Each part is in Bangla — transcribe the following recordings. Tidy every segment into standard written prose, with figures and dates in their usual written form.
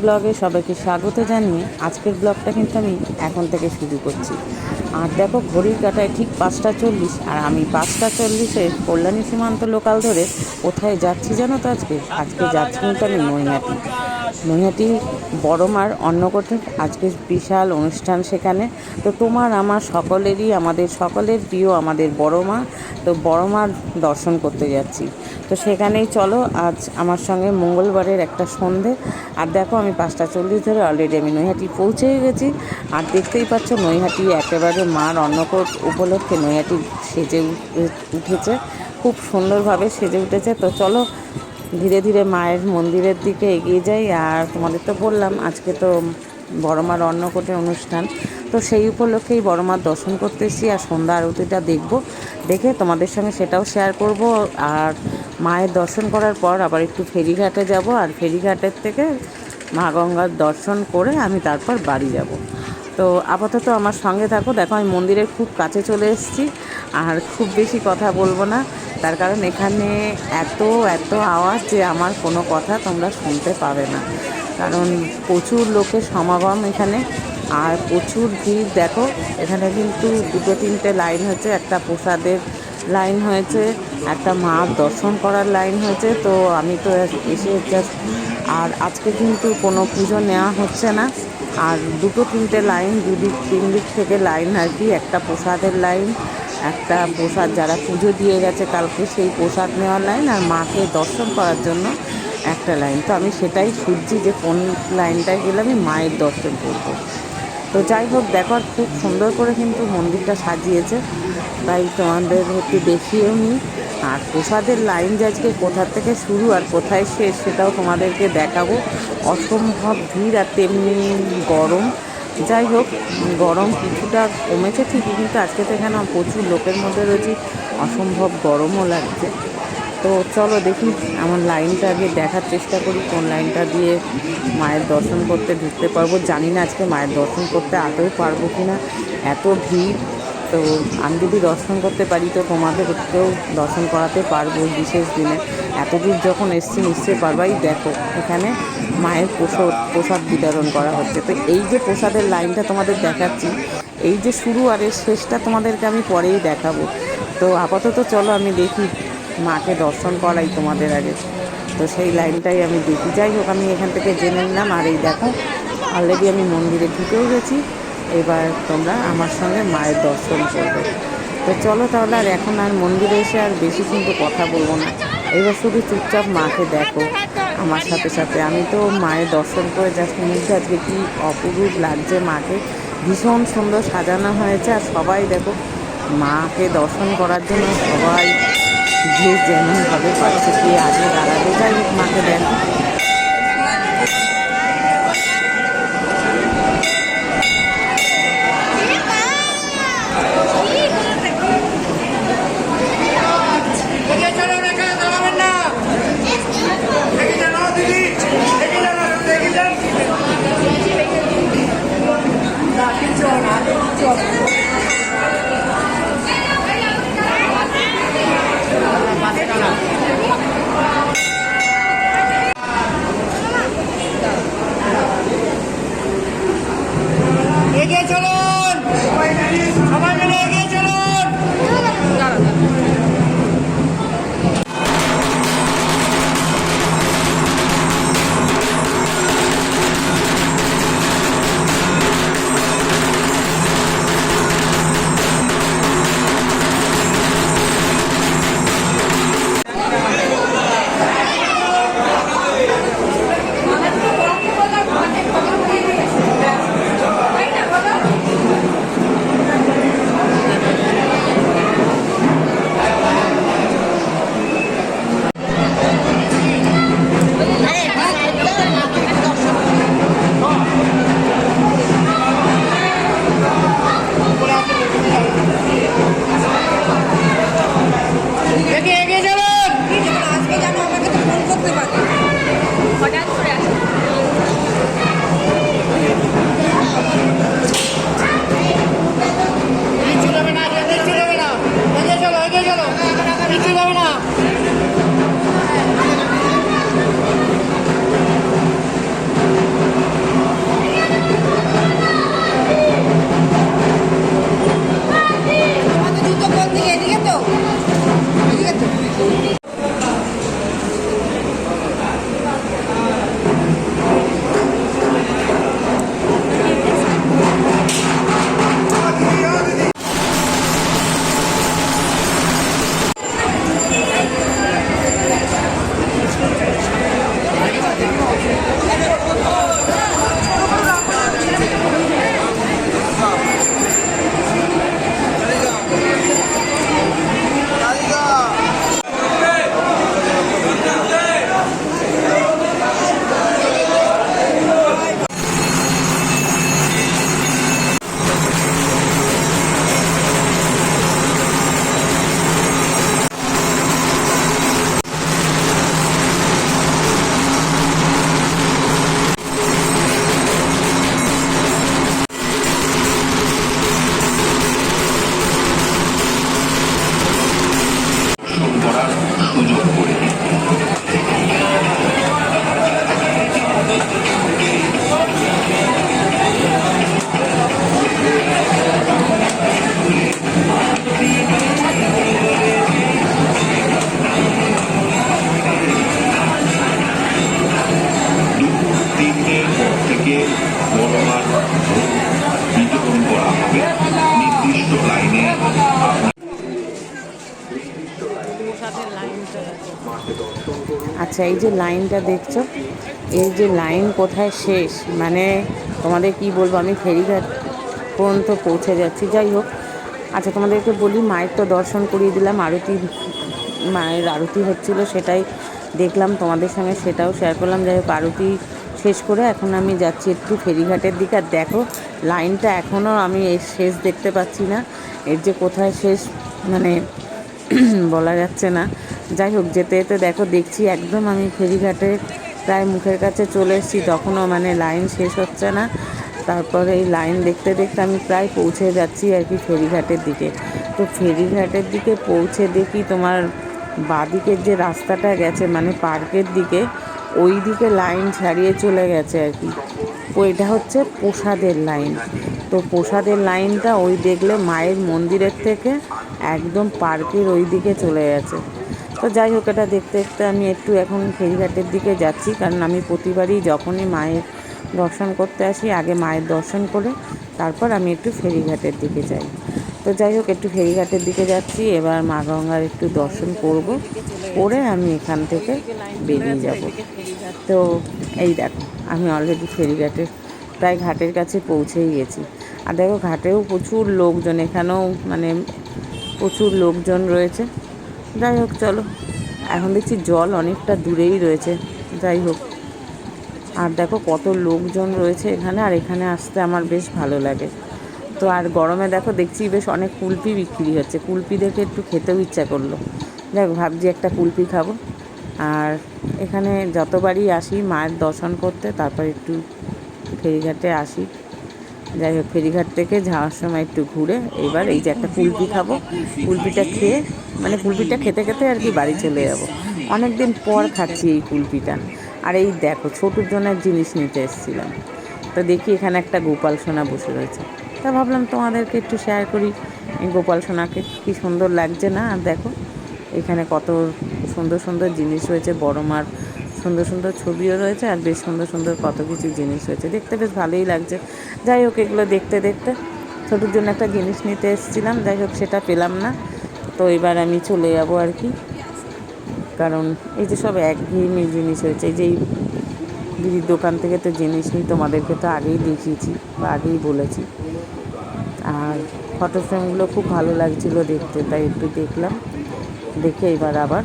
ব্লগে সবাইকে স্বাগত জানিয়ে আজকের ব্লগটা কিন্তু আমি এখন থেকে শুরু করছি। আর দেখো ঘড়ির কাঁটায় ঠিক 5:40, আর আমি 5:40 কল্যাণী সীমান্ত লোকাল ধরে কোথায় যাচ্ছি জানো তো? আজকে যাচ্ছি কিন্তু আমি নৈহাটি বড় মার অন্নকূটের আজকে বিশাল অনুষ্ঠান সেখানে। তো তোমার আমার সকলেরই, আমাদের সকলের প্রিয় আমাদের বড় মা, তো বড় মার দর্শন করতে যাচ্ছি। তো সেখানেই চলো আজ আমার সঙ্গে মঙ্গলবারের একটা সন্ধে। আর দেখো আমি 5:40 ধরে অলরেডি আমি নৈহাটি পৌঁছে গেছি। আর দেখতেই পাচ্ছ নৈহাটি একেবারে মার অন্নকূট উপলক্ষে নৈহাটি সেজে উঠেছে, খুব সুন্দরভাবে সেজে উঠেছে। তো চলো ধীরে ধীরে মায়ের মন্দিরের দিকে এগিয়ে যাই। আর তোমাদের তো বললাম আজকে তো বড় মার অন্নকূটের অনুষ্ঠান, তো সেই উপলক্ষেই বড় মার দর্শন করতে এসেছি। আর সন্ধ্যা আরতিটা দেখে তোমাদের সঙ্গে সেটাও শেয়ার করব। আর মায়ের দর্শন করার পর আবার একটু ফেরিঘাটে যাব, আর ফেরিঘাটের থেকে মা গঙ্গার দর্শন করে আমি তারপর বাড়ি যাব। তো আপাতত আমার সঙ্গে থাকো। দেখো আমি মন্দিরের খুব কাছে চলে এসেছি, আর খুব বেশি কথা বলবো না, তার কারণ এখানে এত আওয়াজ যে আমার কোনো কথা তোমরা শুনতে পাবে না, কারণ প্রচুর লোকের সমাগম এখানে আর প্রচুর ভিড়। দেখো এখানে কিন্তু 2-3টে লাইন হয়েছে, একটা প্রসাদের লাইন হয়েছে, একটা মার দর্শন করার লাইন হয়েছে। তো আমি তো এসে জাস্ট, আর আজকে কিন্তু কোনো পুজো নেওয়া হচ্ছে না। আর 2-3টে লাইন, 3 দিক থেকে লাইন আর কি, একটা প্রসাদের লাইন, একটা প্রসাদ যারা পুজো দিয়ে গেছে কালকে সেই প্রসাদ নেওয়ার লাইন, আর মাকে দর্শন করার জন্য একটা লাইন। তো আমি সেটাই খুঁজছি যে কোন লাইনটায় গেলে আমি মায়ের দর্শন করব। তো যাই হোক, দেখো খুব সুন্দর করে কিন্তু মন্দিরটা সাজিয়েছে, তাই তোমাদের একটু দেখিয়েও নিই। আর প্রসাদের লাইন যে আজকে কোথা থেকে শুরু আর কোথায় শেষ সেটাও তোমাদেরকে দেখাবো। অসম্ভব ভিড়, আর তেমনি গরম। যাই হোক, গরম কিছুটা কমেছে ঠিকই, কিন্তু আজকে তো এখানে প্রচুর লোকের মধ্যে রয়েছে, অসম্ভব গরমও লাগছে। তো চলো দেখি, আমার লাইনটা আগে দেখার চেষ্টা করি কোন লাইনটা দিয়ে মায়ের দর্শন করতে ঢুকতে পারবো। জানি না আজকে মায়ের দর্শন করতে আদৌ পারবো কি না, এত ভিড়। তো আমি যদি দর্শন করতে পারি তো তোমাদেরকেও দর্শন করাতে পারবো বিশেষ দিনে। এত দূর যখন এসছি নিশ্চয়ই পারবাই। দেখো এখানে মায়ের প্রসাদ বিতরণ করা হচ্ছে। তো এই যে প্রসাদের লাইনটা তোমাদের দেখাচ্ছি, এই যে শুরু আর এর শেষটা তোমাদেরকে আমি পরেই দেখাবো। তো আপাতত চলো আমি দেখি, মাকে দর্শন করাই তোমাদের আগে। তো সেই লাইনটাই আমি দেখি। যাই হোক, আমি এখান থেকে জেনে নিলাম। আর এই দেখো অলরেডি আমি মন্দিরে ঢুকেও গেছি, এবার তোমরা আমার সঙ্গে মায়ের দর্শন করবে। তো চলো তাহলে, আর এখন আর মন্দিরে এসে আর বেশি কিন্তু কথা বলবো না, এবার শুধু চুপচাপ মাকে দেখো আমার সাথে সাথে। আমি তো মায়ের দর্শন করে জাস্ট মুগ্ধ, আজকে কি অপরূপ লাগছে মাকে, ভীষণ সুন্দর সাজানো হয়েছে। আর সবাই দেখো মাকে দর্শন করার জন্য সবাই যে যেমনভাবে পাচ্ছে, কে আগে দাঁড়াবে। যাই হোক, মাকে দেখো। যোগ করে দিন। দুপুর 3টের পর থেকে বড়মার ভোগ বিতরণ করা হবে। নির্দিষ্ট লাইনে আচ্ছা, এই যে লাইনটা দেখছো, এই যে লাইন কোথায় শেষ, মানে তোমাদের কি বলবো, আমি ফেরিঘাট পর্যন্ত পৌঁছে যাচ্ছি। যাই হোক, আচ্ছা তোমাদেরকে বলি, মায়ের তো দর্শন করিয়ে দিলাম, আরতি, মায়ের আরতি হচ্ছিলো সেটাই দেখলাম, তোমাদের সঙ্গে সেটাও শেয়ার করলাম। যাই হোক, আরতি শেষ করে এখন আমি যাচ্ছি একটু ফেরিঘাটের দিকে। আর দেখো লাইনটা এখনও আমি এর শেষ দেখতে পাচ্ছি না, এর যে কোথায় শেষ মানে বলা যাচ্ছে না। যাই হোক, যেতে যেতে দেখো দেখছি একদম আমি ফেরিঘাটে প্রায় মুখের কাছে চলে এসেছি, তখনও মানে লাইন শেষ হচ্ছে না। তারপরে এই লাইন দেখতে দেখতে আমি প্রায় পৌঁছে যাচ্ছি আর কি ফেরিঘাটের দিকে। তো ফেরিঘাটের দিকে পৌঁছে দেখি তোমার বাঁদিকের যে রাস্তাটা গেছে মানে পার্কের দিকে, ওই দিকে লাইন ছাড়িয়ে চলে গেছে আর কি। ওইটা হচ্ছে প্রসাদের লাইন। তো প্রসাদের লাইনটা ওই দেখলে মায়ের মন্দিরের থেকে একদম পার্কের ওই দিকে চলে গেছে। তো যাই হোক, এটা দেখতে দেখতে আমি একটু এখন ফেরিঘাটের দিকে যাচ্ছি, কারণ আমি প্রতিবারই যখনই মায়ের দর্শন করতে আসি আগে মায়ের দর্শন করে তারপর আমি একটু ফেরিঘাটের দিকে যাই। তো যাই হোক, একটু ফেরিঘাটের দিকে যাচ্ছি, এবার মা গঙ্গার একটু দর্শন করব, করে আমি এখান থেকে বেরিয়ে যাব। তো এই দেখো, আমি অলরেডি ফেরিঘাটের প্রায় ঘাটের কাছে পৌঁছেই গেছি। আর দেখো ঘাটেও প্রচুর লোকজন, এখানেও মানে প্রচুর লোকজন রয়েছে। যাই হোক চলো, এখন দেখছি জল অনেকটা দূরেই রয়েছে। যাই হোক, আর দেখো কত লোকজন রয়েছে এখানে, আর এখানে আসতে আমার বেশ ভালো লাগে। তো আর গরমে দেখো দেখছি বেশ অনেক কুলপি বিক্রি হচ্ছে, কুলপি দেখে একটু খেতেও ইচ্ছা করলো। যাই হোক, ভাবছি একটা কুলপি খাবো। আর এখানে যতবারই আসি মায়ের দর্শন করতে তারপর একটু ফেরিঘাটে আসি। যাই হোক, ফেরিঘাট থেকে যাওয়ার সময় একটু ঘুরে এবার এই যে একটা কুলপি খাবো, কুলপিটা খেয়ে মানে কুলপিটা খেতে খেতে আর কি বাড়ি চলে যাবো। অনেক দিন পর খাচ্ছি এই কুলপিটা। আর এই দেখো ছোটোর জন্য জিনিস নিতে এসেছিলাম, তো দেখি এখানে একটা গোপাল সোনা বসে রয়েছে, তা ভাবলাম তোমাদেরকে একটু শেয়ার করি এই গোপাল সোনাকে, কী সুন্দর লাগছে না। আর দেখো এখানে কত সুন্দর সুন্দর জিনিস রয়েছে, বড় মার সুন্দর সুন্দর ছবিও রয়েছে, আর বেশ সুন্দর সুন্দর কত কিছু জিনিস রয়েছে, দেখতে বেশ ভালোই লাগছে। যাই হোক, এগুলো দেখতে দেখতে ছোটোর জন্য একটা জিনিস নিতে এসেছিলাম, যাই হোক সেটা পেলাম না। তো এবার আমি চলে যাবো আর কি, কারণ এই যে সব একঘেয়েমি জিনিস হয়েছে। এই যে এই দিদির দোকান থেকে তো জিনিস নিই, তোমাদেরকে তো আগেই দেখিয়েছি বা আগেই বলেছি। আর ফটো ফ্রেমগুলো খুব ভালো লাগছিলো দেখতে, তাই একটু দেখলাম, দেখে এবার আবার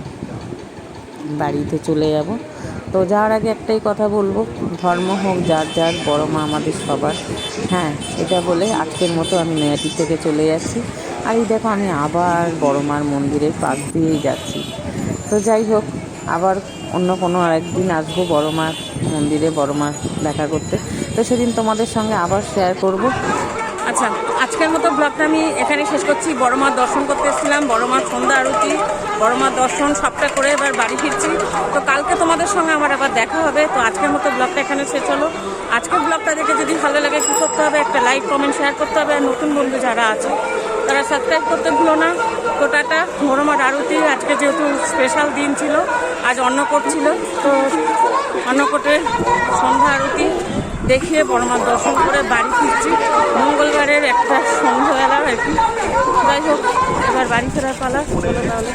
বাড়িতে চলে যাব। তো যাওয়ার আগে একটাই কথা বলবো, ধর্ম হোক যার যার, বড় মা আমাদের সবার। হ্যাঁ, এটা বলে আজকের মতো আমি নয়াটি থেকে চলে যাচ্ছি। আর এই দেখো আমি আবার বড় মার মন্দিরের পাশ দিয়েই যাচ্ছি। তো যাই হোক, আবার অন্য কোনো আরেকদিন আসবো বড় মার মন্দিরে, বড় মার দেখা করতে। তো সেদিন তোমাদের সঙ্গে আবার শেয়ার করব। আচ্ছা, আজকের মতো ব্লগটা আমি এখানে শেষ করছি। বড় মার দর্শন করতে এসেছিলাম, বড় মার সন্ধ্যা আরতি, বড় মার দর্শন সবটা করে এবার বাড়ি ফিরছি। তো কালকে তোমাদের সঙ্গে আমার আবার দেখা হবে। তো আজকের মতো ব্লগটা এখানে শেষ হলো। আজকের ব্লগটা দেখে যদি ভালো লাগে কী করতে হবে, একটা লাইক কমেন্ট শেয়ার করতে হবে, আর নতুন বন্ধু যারা আছে তারা সাবস্ক্রাইব করতে ভুলো না। তো টাটা। বড় মার আরতি আজকে যেহেতু স্পেশাল দিন ছিল, আজ অন্নকূট ছিল, তো অন্নকূটের সন্ধ্যা আরতি দেখিয়ে বড় মার দর্শন করে বাড়ি ফিরছি। মঙ্গলবারের একটা সন্ধ্যাবেলা আর কি। যাই হোক, এবার বাড়ি ফেরার পালা। চলো তাহলে।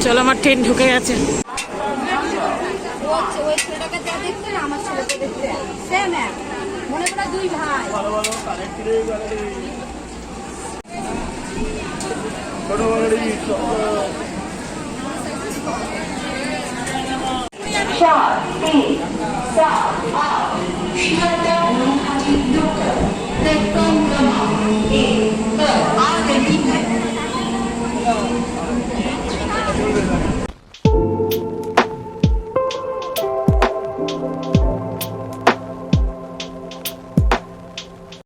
চলো, আমার ট্রেন ঢুকে গেছে।4, 3, 4, 8,